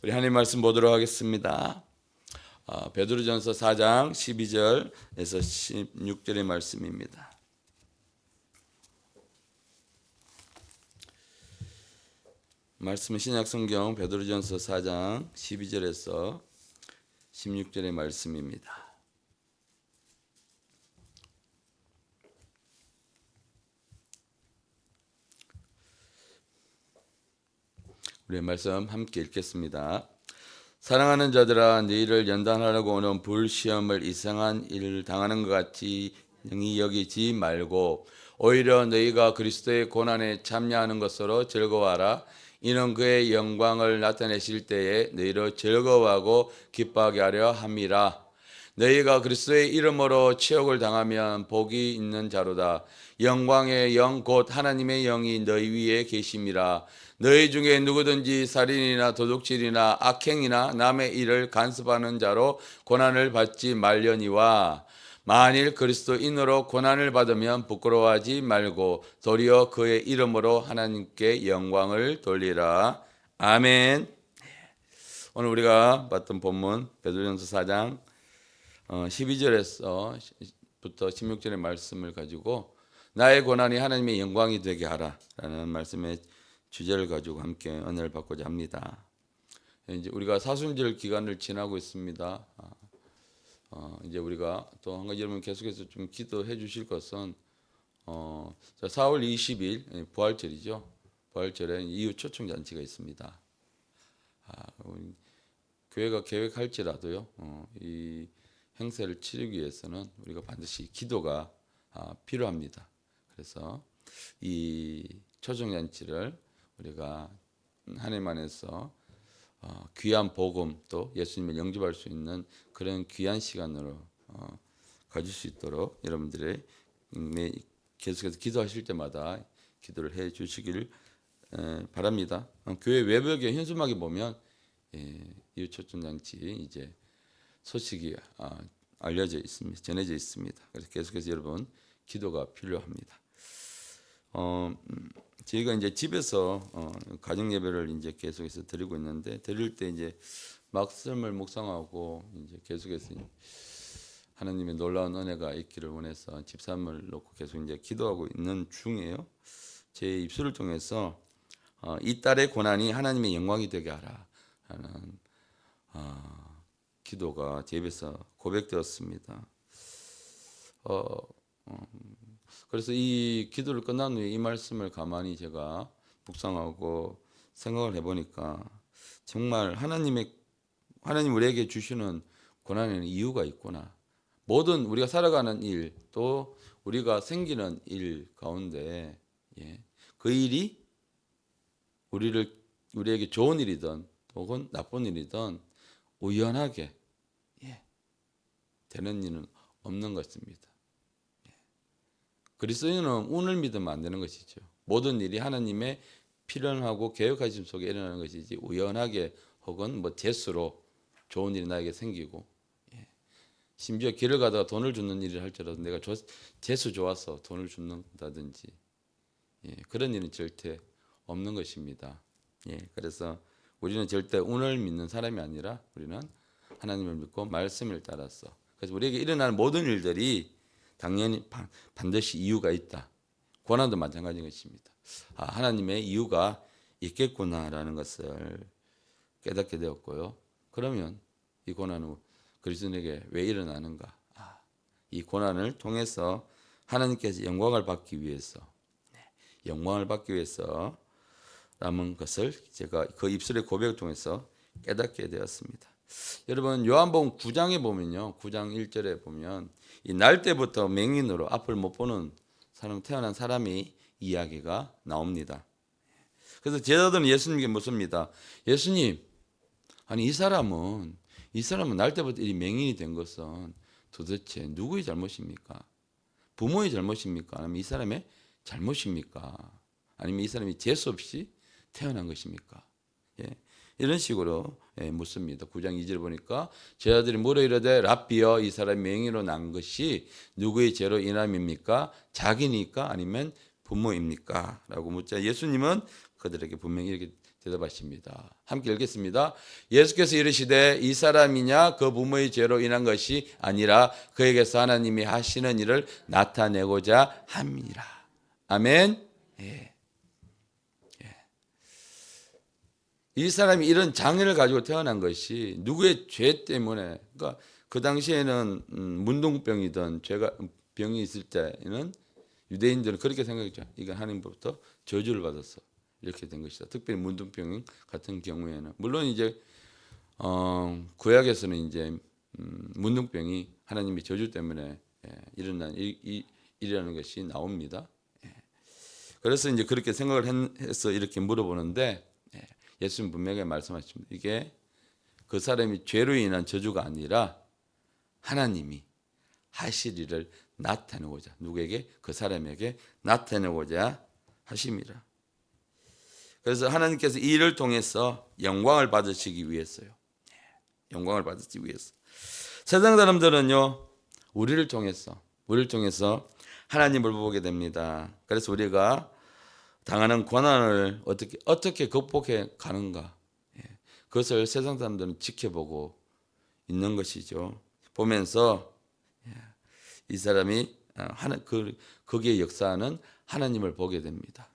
우리 하나님 말씀 보도록 하겠습니다. 베드로전서 4장 12절에서 16절의 말씀입니다. 말씀은 신약성경 베드로전서 4장 12절에서 16절의 말씀입니다. 우리의 말씀 함께 읽겠습니다. 사랑하는 자들아, 너희를 연단하려고 오는 불시험을 이상한 일을 당하는 것 같이 능히 여기지 말고 오히려 너희가 그리스도의 고난에 참여하는 것으로 즐거워하라. 이는 그의 영광을 나타내실 때에 너희로 즐거워하고 기뻐하게 하려 함이라. 너희가 그리스도의 이름으로 치욕을 당하면 복이 있는 자로다. 영광의 영 곧 하나님의 영이 너희 위에 계심이라. 너희 중에 누구든지 살인이나 도둑질이나 악행이나 남의 일을 간섭하는 자로 고난을 받지 말려니와 만일 그리스도인으로 고난을 받으면 부끄러워하지 말고 도리어 그의 이름으로 하나님께 영광을 돌리라. 아멘. 오늘 우리가 봤던 본문 베드로전서 4장 12절에서부터 16절의 말씀을 가지고 나의 고난이 하나님의 영광이 되게 하라라는 말씀의 주제를 가지고 함께 은혜를 받고자 합니다. 이제 우리가 사순절 기간을 지나고 있습니다. 이제 우리가 또 한 가지 여러분 계속해서 좀 기도해 주실 것은 4월 20일 부활절이죠. 부활절에 이후 초청 잔치가 있습니다. 교회가 계획할지라도요, 이 행사를 치르기 위해서는 우리가 반드시 기도가 필요합니다. 그래서 이 초청 잔치를 우리가 하나님 안에서 귀한 복음 또 예수님을 영접할 수 있는 그런 귀한 시간으로 가질 수 있도록 여러분들의 계속해서 기도하실 때마다 기도를 해 주시길 바랍니다. 교회 외벽에 현수막에 보면 이 초청장치 이제 소식이 알려져 있습니다. 전해져 있습니다. 그래서 계속해서 여러분 기도가 필요합니다. 저희가 이제 집에서 가정 예배를 이제 계속해서 드리고 있는데 드릴 때 이제 말씀을 묵상하고 이제 계속해서 하나님의 놀라운 은혜가 있기를 원해서 집사람을 놓고 계속 이제 기도하고 있는 중이에요. 제 입술을 통해서 이 딸의 고난이 하나님의 영광이 되게 하라라는 기도가 제 입에서 고백되었습니다. 그래서 이 기도를 끝난 후에 이 말씀을 가만히 제가 묵상하고 생각을 해보니까 정말 하나님 우리에게 주시는 고난에는 이유가 있구나. 모든 우리가 살아가는 일, 또 우리가 생기는 일 가운데 그 일이 우리에게 좋은 일이든 혹은 나쁜 일이든 우연하게 되는 일은 없는 것입니다. 그리스도인은 운을 믿으면 안 되는 것이죠. 모든 일이 하나님의 필연하고 계획하심 속에 일어나는 것이지 우연하게 혹은 재수로 좋은 일이 나에게 생기고 심지어 길을 가다가 돈을 줍는 일을 할지라도 내가 재수 좋아서 돈을 줍는다든지 그런 일은 절대 없는 것입니다. 그래서 우리는 절대 운을 믿는 사람이 아니라 우리는 하나님을 믿고 말씀을 따라서 그래서 우리에게 일어나는 모든 일들이 당연히 반드시 이유가 있다. 고난도 마찬가지인 것입니다. 하나님의 이유가 있겠구나라는 것을 깨닫게 되었고요. 그러면 이 고난은 그리스도인에게 왜 일어나는가? 이 고난을 통해서 하나님께서 영광을 받기 위해서 라는 것을 제가 그 입술의 고백을 통해서 깨닫게 되었습니다. 여러분 요한복음 9장에 보면요. 9장 1절에 보면 이 날 때부터 맹인으로 앞을 못 보는 사람 태어난 사람이 이야기가 나옵니다. 그래서 제자들은 예수님께 묻습니다. 예수님, 아니 이 사람은 날 때부터 이 맹인이 된 것은 도대체 누구의 잘못입니까? 부모의 잘못입니까? 아니면 이 사람의 잘못입니까? 아니면 이 사람이 재수 없이 태어난 것입니까? 이런 식으로 묻습니다. 9장 2절 보니까 제자들이 물어 이르되 랍비여 이 사람이 맹인으로 난 것이 누구의 죄로 인함입니까? 자기니까 아니면 부모입니까? 라고 묻자 예수님은 그들에게 분명히 이렇게 대답하십니다. 함께 읽겠습니다. 예수께서 이르시되 이 사람이냐 그 부모의 죄로 인한 것이 아니라 그에게서 하나님이 하시는 일을 나타내고자 함이라. 아멘. 예. 이 사람이 이런 장애를 가지고 태어난 것이 누구의 죄 때문에, 그러니까 그 당시에는 문둥병이든 병이 있을 때는 유대인들은 그렇게 생각했죠. 이건 하나님부터 저주를 받았어. 이렇게 된 것이다. 특별히 문둥병 같은 경우에는 물론 이제 구약에서는 이제 문둥병이 하나님의 저주 때문에 일어난 일이라는 것이 나옵니다. 그래서 이제 그렇게 생각을 해서 이렇게 물어보는데 예수님 분명히 말씀하십니다. 이게 그 사람이 죄로 인한 저주가 아니라 하나님이 하실 일을 나타내고자, 누구에게? 그 사람에게 나타내고자 하십니다. 그래서 하나님께서 이 일을 통해서 영광을 받으시기 위해서요. 영광을 받으시기 위해서. 세상 사람들은요, 우리를 통해서 하나님을 보게 됩니다. 그래서 우리가 당하는 고난을 어떻게 극복해 가는가, 그것을 세상 사람들은 지켜보고 있는 것이죠. 보면서 이 사람이 거기에 역사하는 하나님을 보게 됩니다.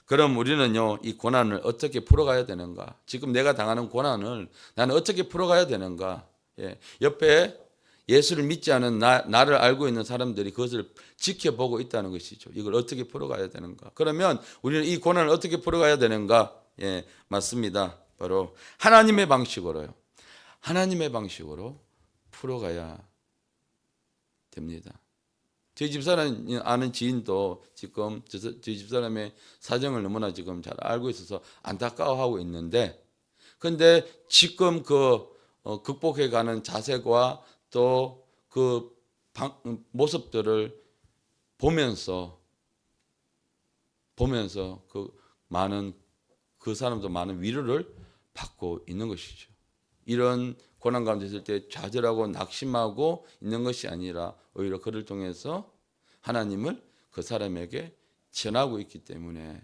그럼 우리는요, 이 고난을 어떻게 풀어가야 되는가? 지금 내가 당하는 고난을 나는 어떻게 풀어가야 되는가? 옆에 예수를 믿지 않은 나를 알고 있는 사람들이 그것을 지켜보고 있다는 것이죠. 이걸 어떻게 풀어가야 되는가? 그러면 우리는 이 고난을 어떻게 풀어가야 되는가? 맞습니다. 바로 하나님의 방식으로요. 하나님의 방식으로 풀어가야 됩니다. 저희 집사람 아는 지인도 지금 저희 집사람의 사정을 너무나 지금 잘 알고 있어서 안타까워하고 있는데, 근데 지금 극복해가는 자세와 또 그 모습들을 보면서 그 사람도 많은 위로를 받고 있는 것이죠. 이런 고난 가운데 있을 때 좌절하고 낙심하고 있는 것이 아니라 오히려 그를 통해서 하나님을 그 사람에게 전하고 있기 때문에,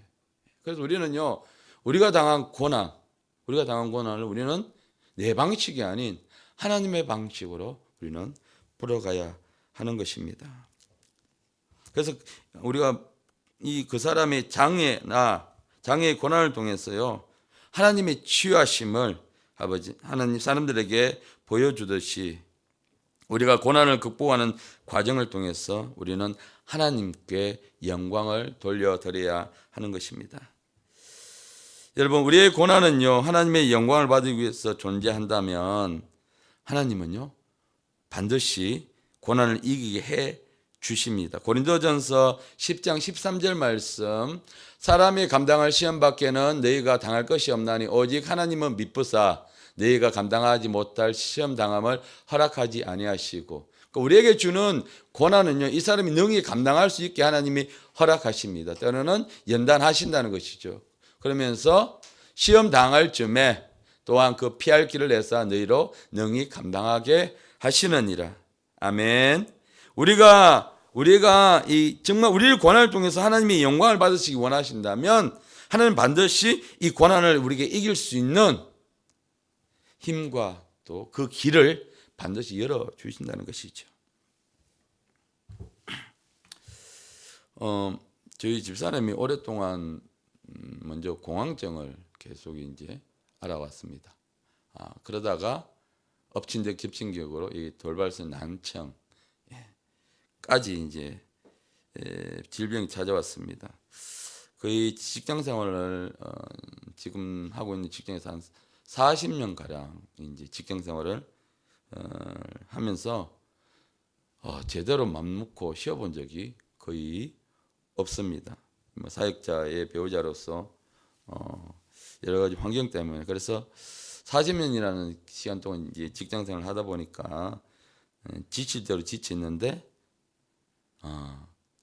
그래서 우리는요, 우리가 당한 고난을 우리는 내 방식이 아닌 하나님의 방식으로 우리는 풀어가야 하는 것입니다. 그래서 우리가 그 사람의 장애의 고난을 통해서요, 하나님의 치유하심을 하나님 사람들에게 보여주듯이 우리가 고난을 극복하는 과정을 통해서 우리는 하나님께 영광을 돌려드려야 하는 것입니다. 여러분, 우리의 고난은요, 하나님의 영광을 받기 위해서 존재한다면 하나님은요, 반드시 고난을 이기게 해 주십니다. 고린도전서 10장 13절 말씀, 사람이 감당할 시험 밖에는 너희가 당할 것이 없나니 오직 하나님은 미쁘사 너희가 감당하지 못할 시험 당함을 허락하지 아니하시고, 그러니까 우리에게 주는 고난은요, 이 사람이 능히 감당할 수 있게 하나님이 허락하십니다. 때로는 연단하신다는 것이죠. 그러면서 시험 당할 쯤에 또한 그 피할 길을 내사 너희로 능히 감당하게 하시느니라. 아멘. 우리가 정말 우리를 고난을 통해서 하나님의 영광을 받으시기 원하신다면 하나님 반드시 이 고난을 우리에게 이길 수 있는 힘과 또 그 길을 반드시 열어 주신다는 것이죠. 저희 집사람이 오랫동안 먼저 공황증을 계속 이제 알아왔습니다. 그러다가 엎친 데 겹친 격으로 이 돌발성 난청까지 이제 질병이 찾아왔습니다. 거의 직장 생활을 지금 하고 있는 직장에서 한 40년 가량 이제 직장 생활을 하면서 제대로 맘 놓고 쉬어본 적이 거의 없습니다. 사역자의 배우자로서 여러 가지 환경 때문에, 그래서 40년이라는 시간 동안 이제 직장 생활을 하다 보니까 지칠 대로 지쳤는데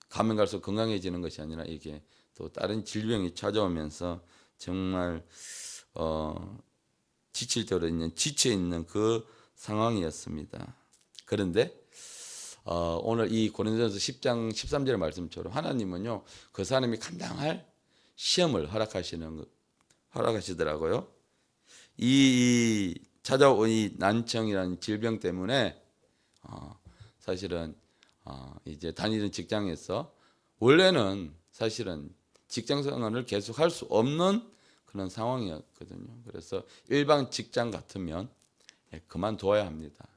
가면 갈수록 건강해지는 것이 아니라 이게 또 다른 질병이 찾아오면서 정말 지칠 대로 지쳐 있는 그 상황이었습니다. 그런데 오늘 이 고린도전서 10장 13절 말씀처럼 하나님은요, 그 사람이 감당할 시험을 허락하시는 허락하시더라고요. 이 찾아온 이 난청이라는 질병 때문에 사실은 이제 다니는 직장에서 원래는 사실은 직장 생활을 계속 할 수 없는 그런 상황이었거든요. 그래서 일반 직장 같으면 그만둬야 합니다.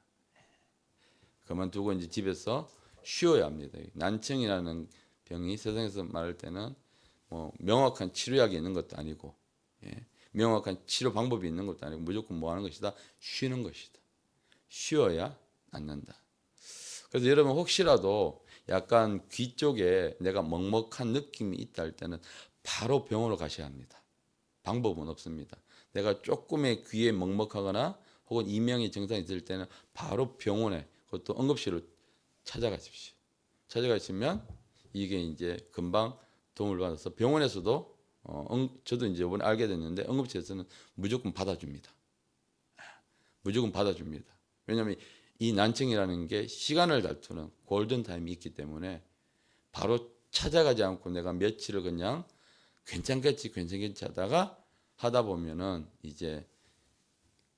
그만두고 이제 집에서 쉬어야 합니다. 난청이라는 병이 세상에서 말할 때는 뭐 명확한 치료약이 있는 것도 아니고 명확한 치료 방법이 있는 것도 아니고 무조건 뭐 하는 것이다? 쉬는 것이다. 쉬어야 낫는다. 그래서 여러분 혹시라도 약간 귀 쪽에 내가 먹먹한 느낌이 있다 할 때는 바로 병원으로 가셔야 합니다. 방법은 없습니다. 내가 조금의 귀에 먹먹하거나 혹은 이명의 증상이 있을 때는 바로 병원에 그것도 응급실을 찾아가십시오. 찾아가시면 이게 이제 금방 도움을 받아서 병원에서도 저도 이제 이번에 알게 됐는데 응급실에서는 무조건 받아줍니다. 무조건 받아줍니다. 왜냐하면 이 난청이라는 게 시간을 다투는 골든 타임이 있기 때문에 바로 찾아가지 않고 내가 며칠을 그냥 괜찮겠지 하다가 하다 보면은 이제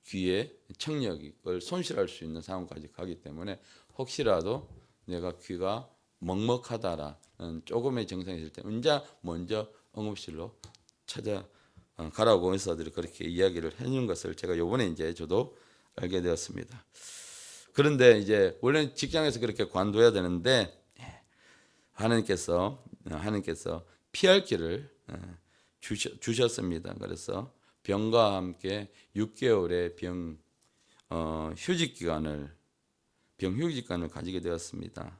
귀에 청력을 손실할 수 있는 상황까지 가기 때문에 혹시라도 내가 귀가 먹먹하다라는 조금의 증상이 있을 때 먼저 응급실로 찾아가라고 의사들이 그렇게 이야기를 해주는 것을 제가 요번에 이제 저도 알게 되었습니다. 그런데 이제 원래 직장에서 그렇게 관둬야 되는데 하나님께서 피할 길을 주셨습니다. 그래서 병과 함께 6개월의 휴직 기간을 가지게 되었습니다.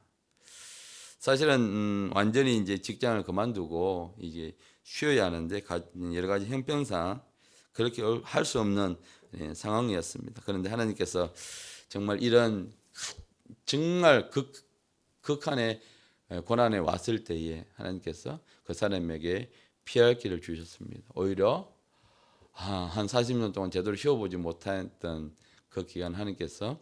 사실은 완전히 이제 직장을 그만두고 이제 쉬어야 하는데 여러 가지 형편상 그렇게 할 수 없는 상황이었습니다. 그런데 하나님께서 정말 이런 정말 극한의 고난에 왔을 때에 하나님께서 그 사람에게 피할 길을 주셨습니다. 오히려 한 40년 동안 제대로 쉬어보지 못했던 그 기간 하나님께서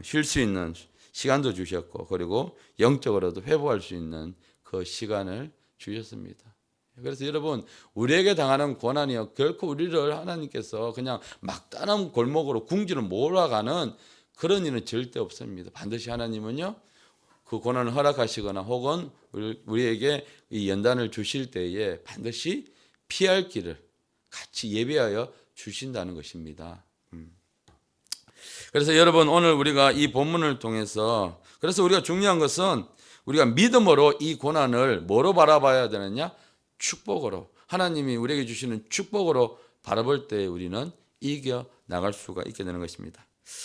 쉴 수 있는 시간도 주셨고 그리고 영적으로도 회복할 수 있는 그 시간을 주셨습니다. 그래서 여러분 우리에게 당하는 고난이요 결코 우리를 하나님께서 그냥 막다른 골목으로 궁지로 몰아가는 그런 일은 절대 없습니다. 반드시 하나님은요 그 고난을 허락하시거나 혹은 우리에게 이 연단을 주실 때에 반드시 피할 길을 같이 예비하여 주신다는 것입니다. 그래서 여러분 오늘 우리가 이 본문을 통해서 그래서 우리가 중요한 것은 우리가 믿음으로 이 고난을 뭐로 바라봐야 되느냐? 축복으로 하나님이 우리에게 주시는 축복으로 바라볼 때 우리는 이겨 나갈 수가 있게 되는 것입니다.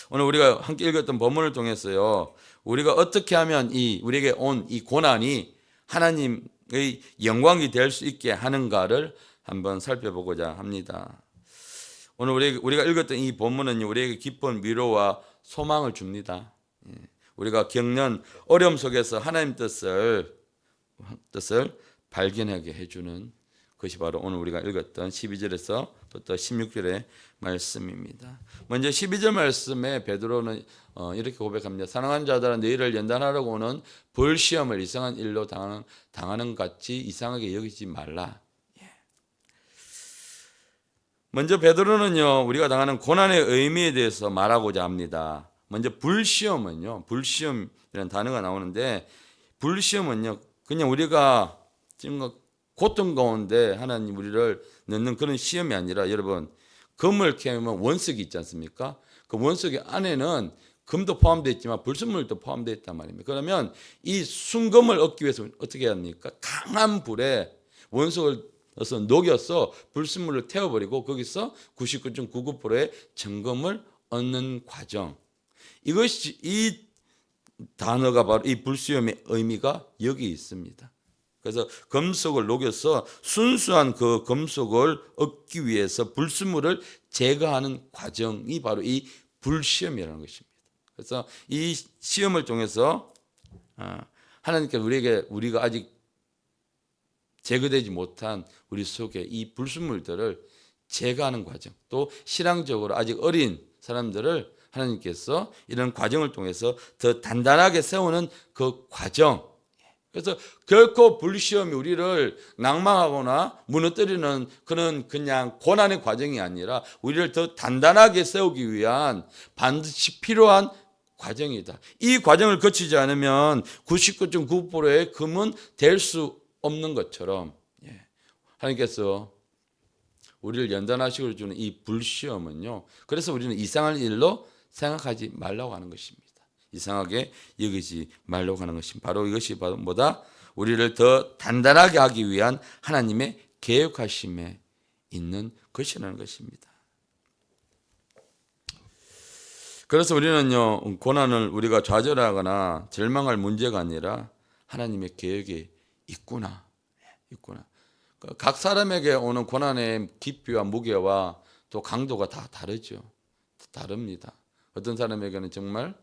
오늘 우리가 함께 읽었던 본문을 통해서요 우리가 어떻게 하면 우리에게 온 이 고난이 하나님의 영광이 될 수 있게 하는가를 한번 살펴보고자 합니다. 오늘 우리가 읽었던 이 본문은 우리에게 기쁜 위로와 소망을 줍니다. 우리가 겪는 어려움 속에서 하나님 뜻을 발견하게 해주는 것이 바로 오늘 우리가 읽었던 12절에서부터 16절의 말씀입니다. 먼저 12절 말씀에 베드로는 이렇게 고백합니다. 사랑하는 자들아 너희를 연단하려고 오는 불시험을 이상한 일로 당하는 같이 이상하게 여기지 말라. 먼저 베드로는요 우리가 당하는 고난의 의미에 대해서 말하고자 합니다. 먼저 불시험이라는 단어가 나오는데 불시험은요 그냥 우리가 지금 고통 가운데 하나님 우리를 넣는 그런 시험이 아니라 여러분 금을 캐면 원석이 있지 않습니까? 그 원석의 안에는 금도 포함되어 있지만 불순물도 포함되어 있단 말입니다. 그러면 이 순금을 얻기 위해서 어떻게 해야 합니까? 강한 불에 원석을 녹여서 불순물을 태워버리고 거기서 99.99%의 정금을 얻는 과정. 이것이 이 단어가 바로 이 불시험의 의미가 여기 있습니다. 그래서 금속을 녹여서 순수한 그 금속을 얻기 위해서 불순물을 제거하는 과정이 바로 이 불시험이라는 것입니다. 그래서 이 시험을 통해서 하나님께서 우리가 아직 제거되지 못한 우리 속에 이 불순물들을 제거하는 과정, 또 신앙적으로 아직 어린 사람들을 하나님께서 이런 과정을 통해서 더 단단하게 세우는 그 과정, 그래서 결코 불시험이 우리를 낭망하거나 무너뜨리는 그런 그냥 고난의 과정이 아니라 우리를 더 단단하게 세우기 위한 반드시 필요한 과정이다. 이 과정을 거치지 않으면 99.9%의 금은 될 수 없는 것처럼 하나님께서 우리를 연단하시고 주는 이 불시험은요. 그래서 우리는 이상한 일로 생각하지 말라고 하는 것입니다. 이상하게 여기지 말라고 하는 것입니다. 바로 이것이 뭐다? 우리를 더 단단하게 하기 위한 하나님의 계획하심에 있는 것이라는 것입니다. 그래서 우리는요, 고난을 우리가 좌절하거나 절망할 문제가 아니라 하나님의 계획이 있구나. 각 사람에게 오는 고난의 깊이와 무게와 또 강도가 다 다르죠. 다릅니다. 어떤 사람에게는 정말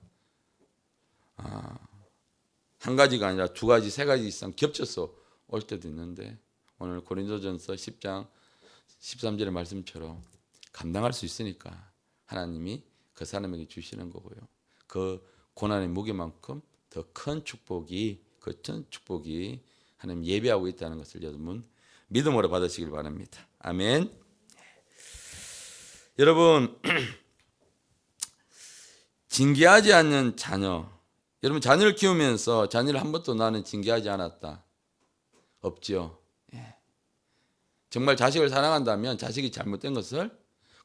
한 가지가 아니라 두 가지, 세 가지 이상 겹쳐서 올 때도 있는데 오늘 고린도전서 10장 13절의 말씀처럼 감당할 수 있으니까 하나님이 그 사람에게 주시는 거고요. 그 고난의 무게만큼 더 큰 축복이 하나님 예비하고 있다는 것을 여러분 믿음으로 받으시길 바랍니다. 아멘. 여러분 징계하지 않는 자녀, 여러분 자녀를 키우면서 자녀를 한 번도 나는 징계하지 않았다. 없죠. 정말 자식을 사랑한다면 자식이 잘못된 것을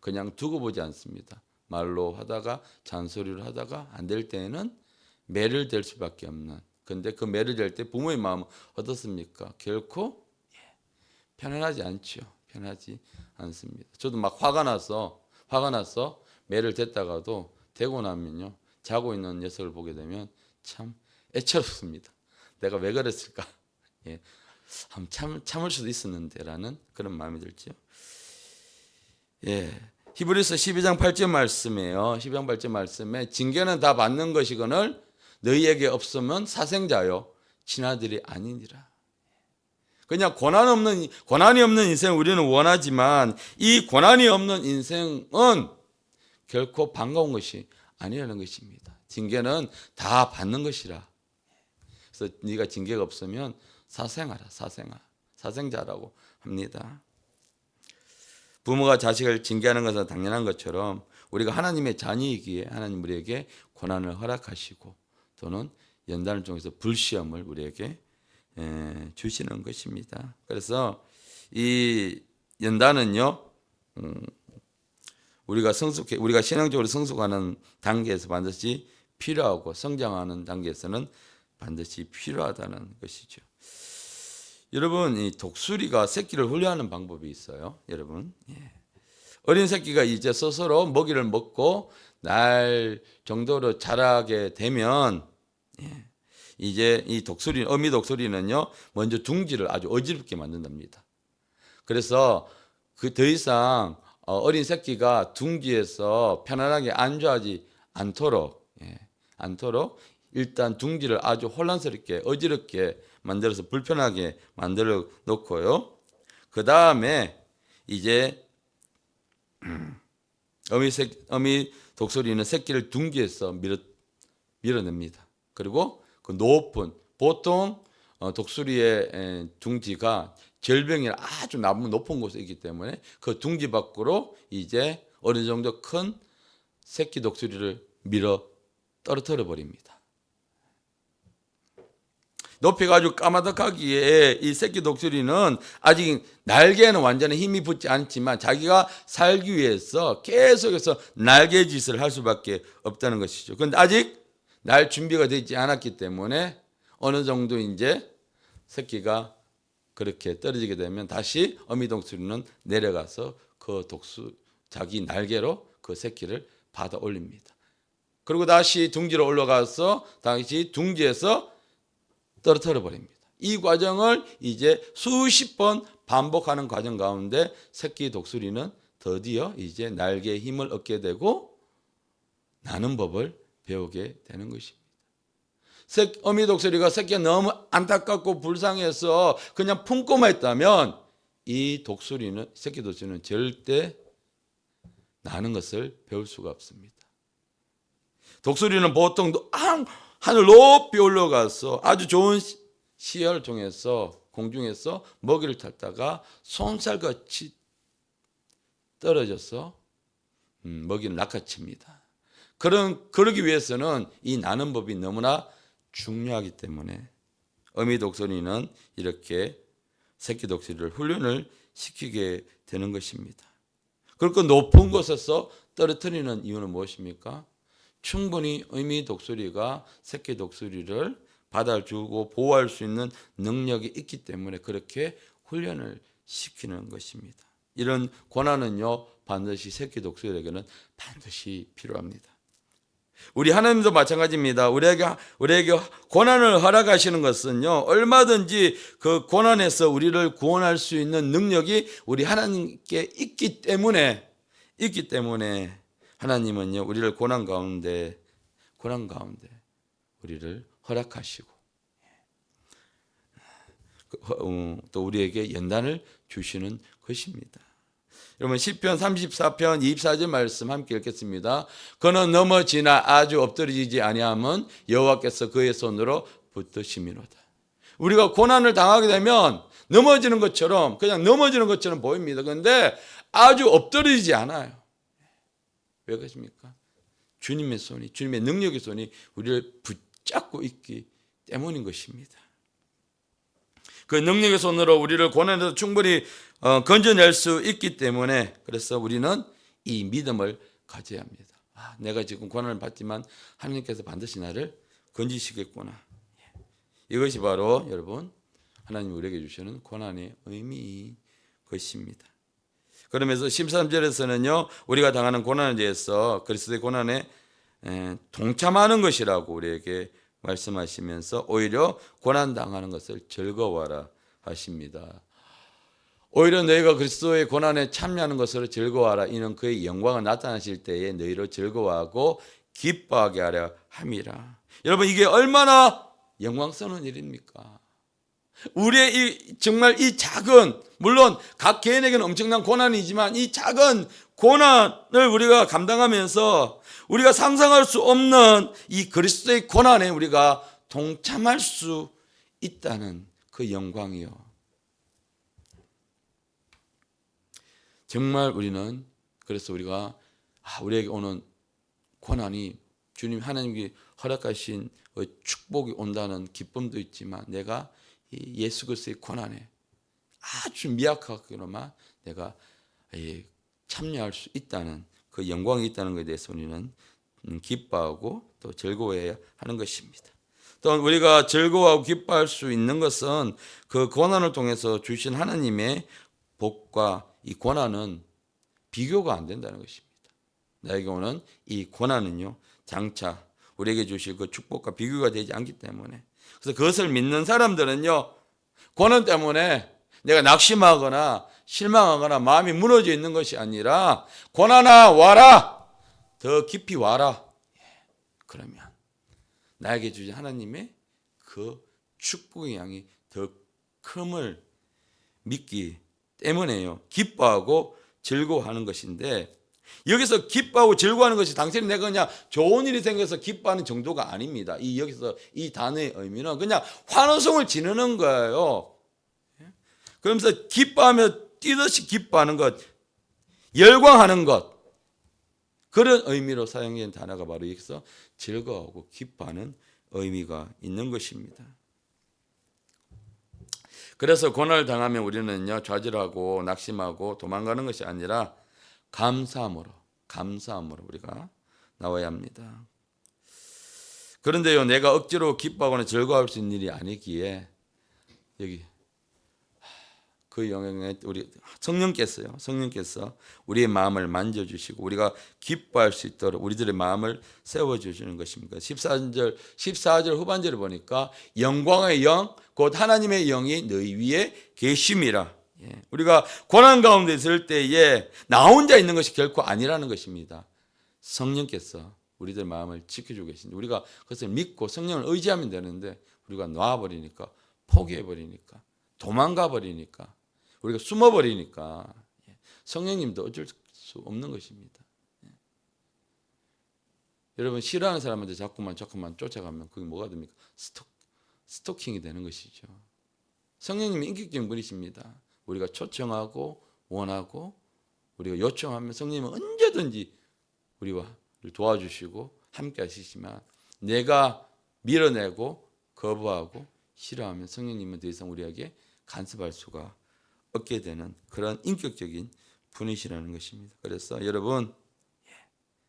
그냥 두고 보지 않습니다. 말로 하다가 잔소리를 하다가 안 될 때에는 매를 댈 수밖에 없는. 그런데 그 매를 댈 때 부모의 마음은 어떻습니까? 결코 편안하지 않죠. 편하지 않습니다. 저도 막 화가 나서 매를 댔다가도 대고 나면요. 자고 있는 녀석을 보게 되면 참 애처롭습니다. 내가 왜 그랬을까? 참을 수도 있었는데라는 그런 마음이 들죠. 히브리서 12장 8절 말씀이에요. 12장 8절 말씀에 징계는 다 받는 것이거늘 너희에게 없으면 사생자요 친아들이 아니니라. 그냥 고난이 없는 인생 우리는 원하지만 이 고난이 없는 인생은 결코 반가운 것이 아니라는 것입니다. 징계는 다 받는 것이라. 그래서 네가 징계가 없으면 사생자라고 합니다. 부모가 자식을 징계하는 것은 당연한 것처럼 우리가 하나님의 자녀이기에 하나님 우리에게 고난을 허락하시고 또는 연단을 통해서 불시험을 우리에게 주시는 것입니다. 그래서 이 연단은요, 우리가 신앙적으로 성숙하는 단계에서 반드시 필요하고 성장하는 단계에서는 반드시 필요하다는 것이죠. 여러분, 이 독수리가 새끼를 훈련하는 방법이 있어요. 여러분, 어린 새끼가 이제 스스로 먹이를 먹고 날 정도로 자라게 되면 이제 이 어미 독수리는요, 먼저 둥지를 아주 어지럽게 만든답니다. 그래서 더 이상 어린 새끼가 둥지에서 편안하게 안주하지 않도록 일단 둥지를 아주 혼란스럽게 어지럽게 만들어서 불편하게 만들어 놓고요. 그 다음에 이제 어미 독수리는 새끼를 둥지에서 밀어냅니다. 그리고 그 높은 보통 독수리의 둥지가 절벽이 아주 높은 곳에 있기 때문에 그 둥지 밖으로 이제 어느 정도 큰 새끼 독수리를 밀어 떨어뜨려 버립니다. 높이가 아주 까마득하기에 이 새끼 독수리는 아직 날개에는 완전히 힘이 붙지 않지만 자기가 살기 위해서 계속해서 날개짓을 할 수밖에 없다는 것이죠. 그런데 아직 날 준비가 되지 않았기 때문에 어느 정도 이제 새끼가 그렇게 떨어지게 되면 다시 어미 독수리는 내려가서 자기 날개로 그 새끼를 받아 올립니다. 그리고 다시 둥지로 올라가서 다시 둥지에서 떨어뜨려 버립니다. 이 과정을 이제 수십 번 반복하는 과정 가운데 새끼 독수리는 드디어 이제 날개에 힘을 얻게 되고 나는 법을 배우게 되는 것입니다. 어미 독수리가 새끼가 너무 안타깝고 불쌍해서 그냥 품고만 있다면 이 새끼 독수리는 절대 나는 것을 배울 수가 없습니다. 독수리는 보통 하늘 높이 올라가서 아주 좋은 시야를 통해서 공중에서 먹이를 찾다가 손살같이 떨어져서 먹이를 낚아챕니다. 그러기 위해서는 이 나는 법이 너무나 중요하기 때문에 어미 독수리는 이렇게 새끼 독수리를 훈련을 시키게 되는 것입니다. 그리고 높은 곳에서 떨어뜨리는 이유는 무엇입니까? 충분히 어미 독수리가 새끼 독수리를 받아주고 보호할 수 있는 능력이 있기 때문에 그렇게 훈련을 시키는 것입니다. 이런 권한은요, 반드시 새끼 독수리에게는 반드시 필요합니다. 우리 하나님도 마찬가지입니다. 우리에게 고난을 허락하시는 것은요, 얼마든지 그 고난에서 우리를 구원할 수 있는 능력이 우리 하나님께 있기 때문에 하나님은요, 우리를 고난 가운데 우리를 허락하시고 또 우리에게 연단을 주시는 것입니다. 여러분 시편 34편 24절 말씀 함께 읽겠습니다. 그는 넘어지나 아주 엎드러지지 아니함은 여호와께서 그의 손으로 붙드심이로다. 우리가 고난을 당하게 되면 넘어지는 것처럼 그냥 넘어지는 것처럼 보입니다. 그런데 아주 엎드러지지 않아요. 왜 그렇습니까? 주님의 손이, 주님의 능력의 손이 우리를 붙잡고 있기 때문인 것입니다. 그 능력의 손으로 우리를 고난에서 충분히 건져낼 수 있기 때문에 그래서 우리는 이 믿음을 가져야 합니다. 내가 지금 고난을 받지만 하나님께서 반드시 나를 건지시겠구나. 이것이 바로 여러분 하나님이 우리에게 주시는 고난의 의미인 것입니다. 그러면서 13절에서는요 우리가 당하는 고난에 대해서 그리스도의 고난에 동참하는 것이라고 우리에게 말씀하시면서 오히려 고난당하는 것을 즐거워하라 하십니다. 오히려 너희가 그리스도의 고난에 참여하는 것으로 즐거워하라. 이는 그의 영광을 나타나실 때에 너희로 즐거워하고 기뻐하게 하려 함이라. 여러분 이게 얼마나 영광스러운 일입니까? 우리의 정말 이 작은, 물론 각 개인에게는 엄청난 고난이지만 이 작은 고난을 우리가 감당하면서 우리가 상상할 수 없는 이 그리스도의 고난에 우리가 동참할 수 있다는 그 영광이요. 정말 우리는 그래서 우리에게 오는 고난이 주님 하나님께 허락하신 축복이 온다는 기쁨도 있지만 내가 예수 그리스도의 고난에 아주 미약하게로만 내가 참여할 수 있다는 그 영광이 있다는 것에 대해서 우리는 기뻐하고 또 즐거워해야 하는 것입니다. 또 우리가 즐거워하고 기뻐할 수 있는 것은 그 고난을 통해서 주신 하나님의 복과 이 고난은 비교가 안 된다는 것입니다. 나에게 오는 이 고난은요 장차 우리에게 주실 그 축복과 비교가 되지 않기 때문에 그래서 그것을 믿는 사람들은요 고난 때문에 내가 낙심하거나 실망하거나 마음이 무너져 있는 것이 아니라 고난아 와라 더 깊이 와라 그러면 나에게 주신 하나님의 그 축복의 양이 더 큼을 믿기 때문에요 기뻐하고 즐거워하는 것인데 여기서 기뻐하고 즐거워하는 것이 당신이 내가 그냥 좋은 일이 생겨서 기뻐하는 정도가 아닙니다. 여기서 이 단어의 의미는 그냥 환호성을 지르는 거예요. 그러면서 기뻐하며 뛰듯이 기뻐하는 것, 열광하는 것 그런 의미로 사용된 단어가 바로 여기서 즐거워하고 기뻐하는 의미가 있는 것입니다. 그래서 고난을 당하면 우리는요 좌절하고 낙심하고 도망가는 것이 아니라 감사함으로 우리가 나와야 합니다. 그런데요 내가 억지로 기뻐하거나 즐거워할 수 있는 일이 아니기에 여기 그 영향에 우리 성령께서 우리의 마음을 만져주시고 우리가 기뻐할 수 있도록 우리들의 마음을 세워주시는 것입니다. 14절 후반절을 보니까 영광의 영 곧 하나님의 영이 너희 위에 계심이라. 우리가 고난 가운데 있을 때에 나 혼자 있는 것이 결코 아니라는 것입니다. 성령께서 우리들 마음을 지켜주고 계신데 우리가 그것을 믿고 성령을 의지하면 되는데 우리가 놔버리니까 포기해버리니까 도망가버리니까 우리가 숨어버리니까 성령님도 어쩔 수 없는 것입니다. 여러분 싫어하는 사람한테 자꾸만 쫓아가면 그게 뭐가 됩니까? 스토킹이 되는 것이죠. 성령님이 인격적인 분이십니다. 우리가 초청하고 원하고 우리가 요청하면 성령님은 언제든지 우리와 도와주시고 함께 하시지만 내가 밀어내고 거부하고 싫어하면 성령님은 더 이상 우리에게 간섭할 수가 없게 되는 그런 인격적인 분이시라는 것입니다. 그래서 여러분,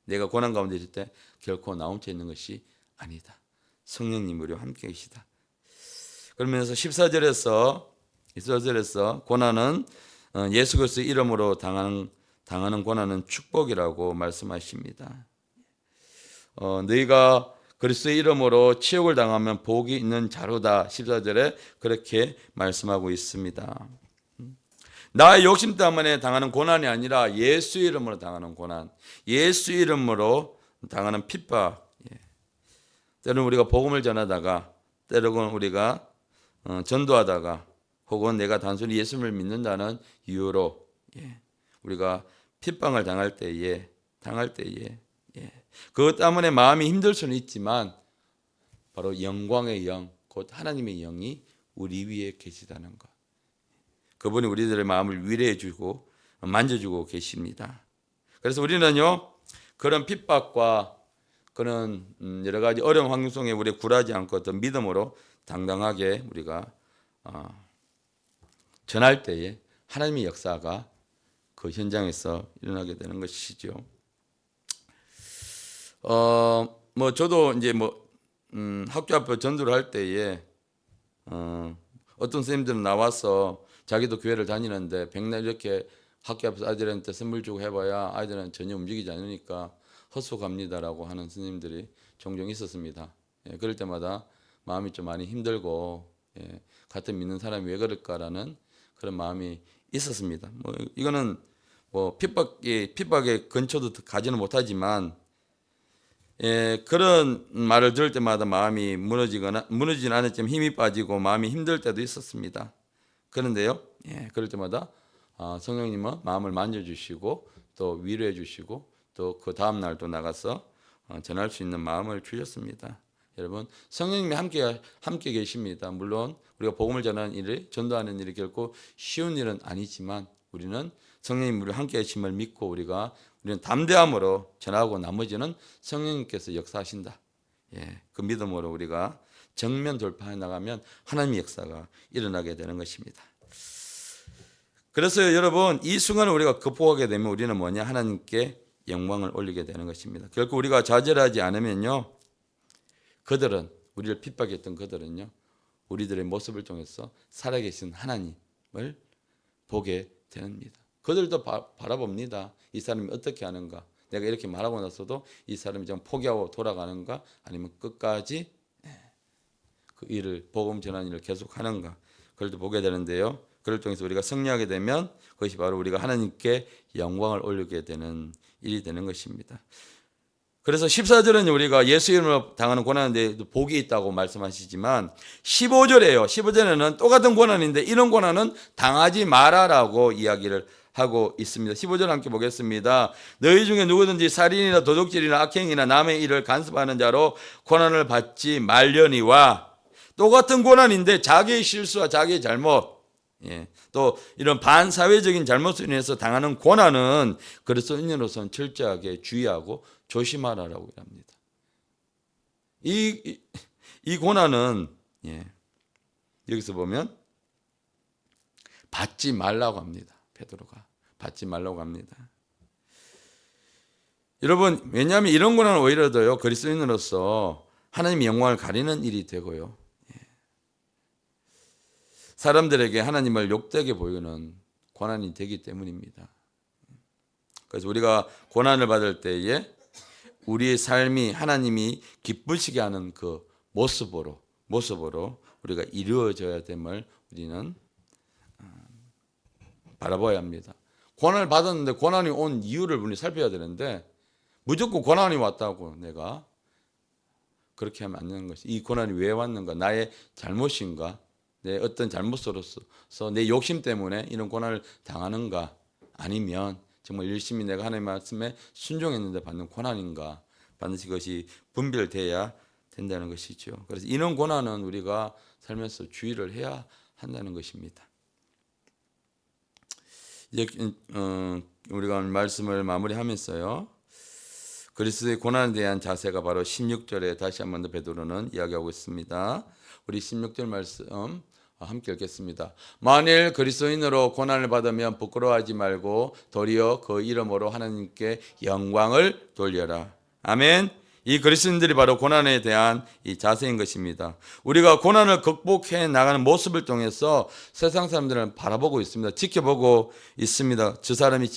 내가 고난 가운데 있을 때 결코 나 혼자 있는 것이 아니다. 성령님 우리와 함께 계시다. 그러면서 14절에서 고난은 예수 그리스도의 이름으로 당하는 고난은 축복이라고 말씀하십니다. 너희가 그리스도의 이름으로 치욕을 당하면 복이 있는 자로다. 14절에 그렇게 말씀하고 있습니다. 나의 욕심 때문에 당하는 고난이 아니라 예수 이름으로 당하는 고난, 예수 이름으로 당하는 핍박. 때로는 우리가 복음을 전하다가, 때로는 우리가 전도하다가, 혹은 내가 단순히 예수를 믿는다는 이유로 우리가 핍박을 당할 때에 그것 때문에 마음이 힘들 수는 있지만 바로 영광의 영, 곧 하나님의 영이 우리 위에 계시다는 것. 그분이 우리들의 마음을 위로해 주고 만져주고 계십니다. 그래서 우리는요, 그런 핍박과 그런 여러 가지 어려운 환경 속에 우리 굴하지 않고 어떤 믿음으로 당당하게 우리가 전할 때에 하나님의 역사가 그 현장에서 일어나게 되는 것이죠. 저도 이제 학교 앞에 전도를 할 때에 어떤 선생님들은 나와서 자기도 교회를 다니는데 백날 이렇게 학교 앞에서 아이들한테 선물 주고 해봐야 아이들은 전혀 움직이지 않으니까 헛수고합니다라고 하는 선생님들이 종종 있었습니다. 그럴 때마다 마음이 좀 많이 힘들고 같은 믿는 사람이 왜 그럴까라는 그런 마음이 있었습니다. 이거는 핍박의 근처도 가지는 못하지만 그런 말을 들을 때마다 마음이 무너지진 않았지만 힘이 빠지고 마음이 힘들 때도 있었습니다. 그런데요, 그럴 때마다 성령님은 마음을 만져주시고 또 위로해 주시고 또 그 다음 날 또 나가서 전할 수 있는 마음을 주셨습니다. 여러분, 성령님이 함께 계십니다. 물론 우리가 복음을 전하는 일이, 전도하는 일이 결코 쉬운 일은 아니지만 우리는 성령님 우리와 함께 계심을 믿고 우리는 담대함으로 전하고 나머지는 성령님께서 역사하신다. 그 믿음으로 우리가 정면 돌파해 나가면 하나님의 역사가 일어나게 되는 것입니다. 그래서 여러분, 이 순간을 우리가 극복하게 되면 우리는 뭐냐? 하나님께 영광을 올리게 되는 것입니다. 결코 우리가 좌절하지 않으면요, 그들은, 우리를 핍박했던 그들은요, 우리들의 모습을 통해서 살아계신 하나님을 보게 됩니다. 그들도 바라봅니다. 이 사람이 어떻게 하는가? 내가 이렇게 말하고 나서도 이 사람이 좀 포기하고 돌아가는가? 아니면 끝까지 그 일을, 복음 전하는 일을 계속하는가? 그걸 또 보게 되는데요. 그를 통해서 우리가 승리하게 되면 그것이 바로 우리가 하나님께 영광을 올리게 되는 일이 되는 것입니다. 그래서 14절은 우리가 예수 이름으로 당하는 고난인데 복이 있다고 말씀하시지만 15절에요. 15절에는 똑같은 고난인데 이런 고난은 당하지 마라라고 이야기를 하고 있습니다. 15절 함께 보겠습니다. 너희 중에 누구든지 살인이나 도둑질이나 악행이나 남의 일을 간섭하는 자로 고난을 받지 말려니와, 똑같은 고난인데 자기의 실수와 자기의 잘못, 또 이런 반사회적인 잘못으로 인해서 당하는 고난은 그리스도인으로서는 철저하게 주의하고 조심하라라고 합니다. 이 고난은 여기서 보면 받지 말라고 합니다. 베드로가 받지 말라고 합니다. 여러분, 왜냐하면 이런 고난은 오히려 더요, 그리스도인으로서 하나님의 영광을 가리는 일이 되고요, 사람들에게 하나님을 욕되게 보이는 고난이 되기 때문입니다. 그래서 우리가 고난을 받을 때에 우리의 삶이 하나님이 기쁘시게 하는 그 모습으로 우리가 이루어져야 됨을 우리는 바라봐야 합니다. 고난을 받았는데 고난이 온 이유를 우리 살펴야 되는데 무조건 고난이 왔다고 내가 그렇게 하면 안 되는 것이, 이 고난이 왜 왔는가? 나의 잘못인가? 내 어떤 잘못으로서 내 욕심 때문에 이런 고난을 당하는가? 아니면 정말 열심히 내가 하나님의 말씀에 순종했는데 받는 고난인가? 반드시 그것이 분별돼야 된다는 것이죠. 그래서 이런 고난은 우리가 살면서 주의를 해야 한다는 것입니다. 이제 우리가 오늘 말씀을 마무리하면서요. 그리스도의 고난에 대한 자세가 바로 16절에 다시 한 번 더 베드로는 이야기하고 있습니다. 우리 16절 말씀 함께 읽겠습니다. 만일 그리스도인으로 고난을 받으면 부끄러워하지 말고 도리어 그 이름으로 하나님께 영광을 돌려라. 아멘. 이 그리스도인들이 바로 고난에 대한 이 자세인 것입니다. 우리가 고난을 극복해 나가는 모습을 통해서 세상 사람들은 바라보고 있습니다. 지켜보고 있습니다. 저 사람이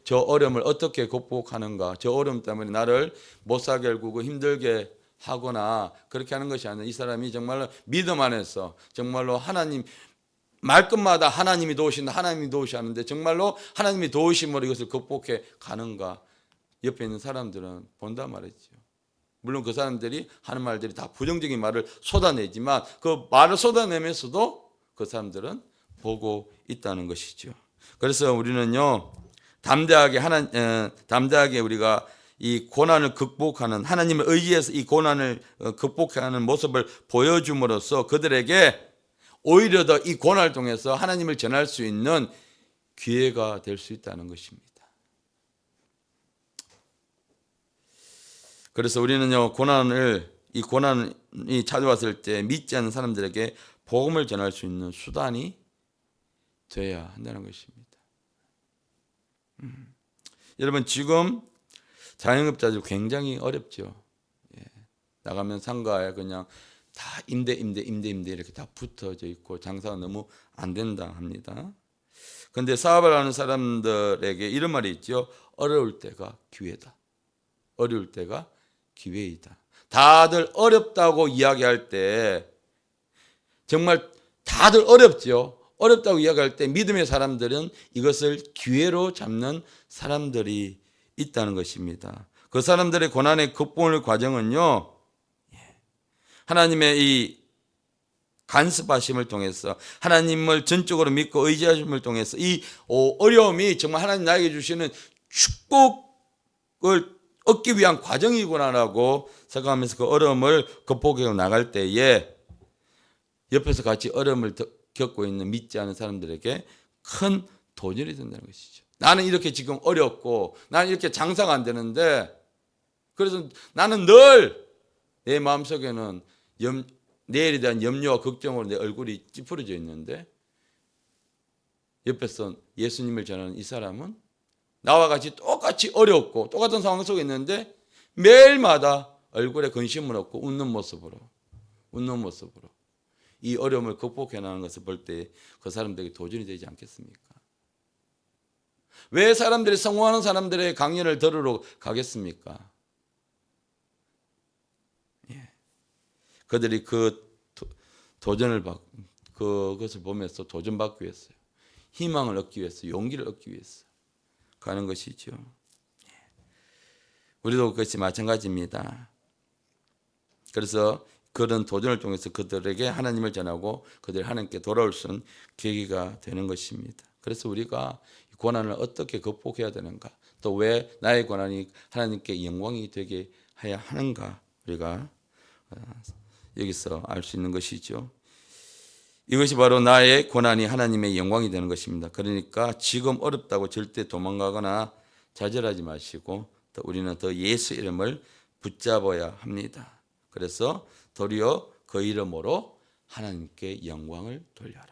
저 어려움을 어떻게 극복하는가, 저 어려움 때문에 나를 못 살게 굴고 힘들게 하거나 그렇게 하는 것이 아니라 이 사람이 정말로 믿음 안에서 정말로 하나님 말끝마다 하나님이 도우신다, 하나님이 도우시는데 정말로 하나님이 도우심으로 이것을 극복해 가는가. 옆에 있는 사람들은 본단 말이죠. 물론 그 사람들이 하는 말들이 다 부정적인 말을 쏟아내지만 그 말을 쏟아내면서도 그 사람들은 보고 있다는 것이죠. 그래서 우리는요 담대하게 우리가 이 고난을 극복하는 하나님을 의지해서 이 고난을 극복하는 모습을 보여줌으로써 그들에게 오히려 더 이 고난을 통해서 하나님을 전할 수 있는 기회가 될 수 있다는 것입니다. 그래서 우리는요 이 고난이 찾아왔을 때 믿지 않는 사람들에게 복음을 전할 수 있는 수단이 돼야 한다는 것입니다. 여러분 지금 자영업자들 굉장히 어렵죠. 예. 나가면 상가에 그냥 다 임대 이렇게 다 붙어져 있고 장사가 너무 안 된다 합니다. 그런데 사업을 하는 사람들에게 이런 말이 있죠. 어려울 때가 기회다. 어려울 때가 기회이다. 다들 어렵다고 이야기할 때 정말 다들 어렵죠. 어렵다고 이야기할 때 믿음의 사람들은 이것을 기회로 잡는 사람들이 있다는 것입니다. 그 사람들의 고난의 극복의 과정은요. 하나님의 이 간섭하심을 통해서 하나님을 전적으로 믿고 의지하심을 통해서 이 어려움이 정말 하나님 나에게 주시는 축복을 얻기 위한 과정이구나라고 생각하면서 그 어려움을 극복해 나갈 때에 옆에서 같이 어려움을 겪고 있는 믿지 않은 사람들에게 큰 도전이 된다는 것이죠. 나는 이렇게 지금 어렵고 나는 이렇게 장사가 안 되는데 그래서 나는 늘 내 마음속에는 내일에 대한 염려와 걱정으로 내 얼굴이 찌푸려져 있는데 옆에서 예수님을 전하는 이 사람은 나와 같이 똑같이 어렵고 똑같은 상황 속에 있는데 매일마다 얼굴에 근심을 없고 웃는 모습으로 이 어려움을 극복해 나가는 것을 볼 때 그 사람들에게 도전이 되지 않겠습니까? 왜 사람들이 성공하는 사람들의 강연을 들으러 가겠습니까? 그들이 그 도전을 받고 그것을 보면서 도전받기 위해서요. 희망을 얻기 위해서, 용기를 얻기 위해서 가는 것이죠. 우리도 그것이 마찬가지입니다. 그래서 그런 도전을 통해서 그들에게 하나님을 전하고 그들이 하나님께 돌아올 수 있는 계기가 되는 것입니다. 그래서 우리가 고난을 어떻게 극복해야 되는가, 또 왜 나의 고난이 하나님께 영광이 되게 해야 하는가 우리가 여기서 알 수 있는 것이죠. 이것이 바로 나의 고난이 하나님의 영광이 되는 것입니다. 그러니까 지금 어렵다고 절대 도망가거나 좌절하지 마시고 또 우리는 더 예수 이름을 붙잡아야 합니다. 그래서 도리어 그 이름으로 하나님께 영광을 돌려라.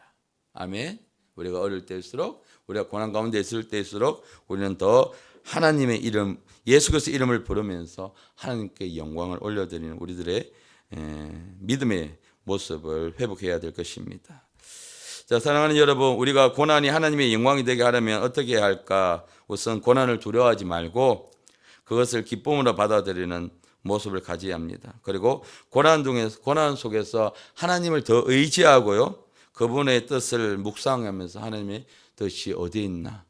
아멘. 우리가 어릴 때일수록 우리가 고난 가운데 있을 때일수록 우리는 더 하나님의 이름 예수 그리스도의 이름을 부르면서 하나님께 영광을 올려드리는 우리들의 믿음의 모습을 회복해야 될 것입니다. 자, 사랑하는 여러분, 우리가 고난이 하나님의 영광이 되게 하려면 어떻게 해야 할까? 우선 고난을 두려워하지 말고 그것을 기쁨으로 받아들이는 모습을 가져야 합니다. 그리고 고난 속에서 하나님을 더 의지하고요. 그분의 뜻을 묵상하면서 하나님의 뜻이 어디에 있나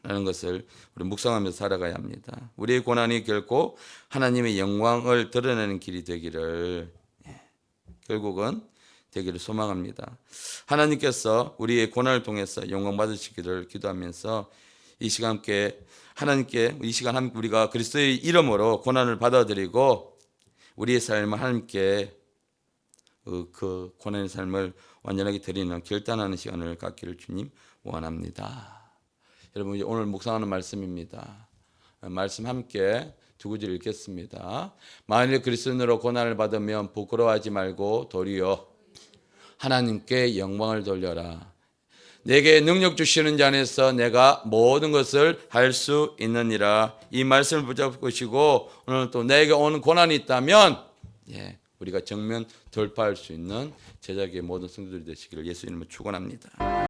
라는 것을 우리 묵상하면서 살아가야 합니다. 우리의 고난이 결코 하나님의 영광을 드러내는 길이 되기를 결국은 되기를 소망합니다. 하나님께서 우리의 고난을 통해서 영광 받으시기를 기도하면서 이 시간 함께 하나님께 이 시간 우리가 그리스도의 이름으로 고난을 받아들이고 우리의 삶을 하나님께 그 고난의 삶을 완전하게 드리는 결단하는 시간을 갖기를 주님 원합니다. 여러분 오늘 묵상하는 말씀입니다. 말씀 함께 두 구절 읽겠습니다. 만일 그리스도인으로 고난을 받으면 부끄러워하지 말고 도리어 하나님께 영광을 돌려라. 내게 능력 주시는 자 안에서 내가 모든 것을 할 수 있느니라. 이 말씀을 붙잡으시고 오늘 또 내게 오는 고난이 있다면 우리가 정면 돌파할 수 있는 제자의 모든 성도들이 되시기를 예수 이름으로 축원합니다.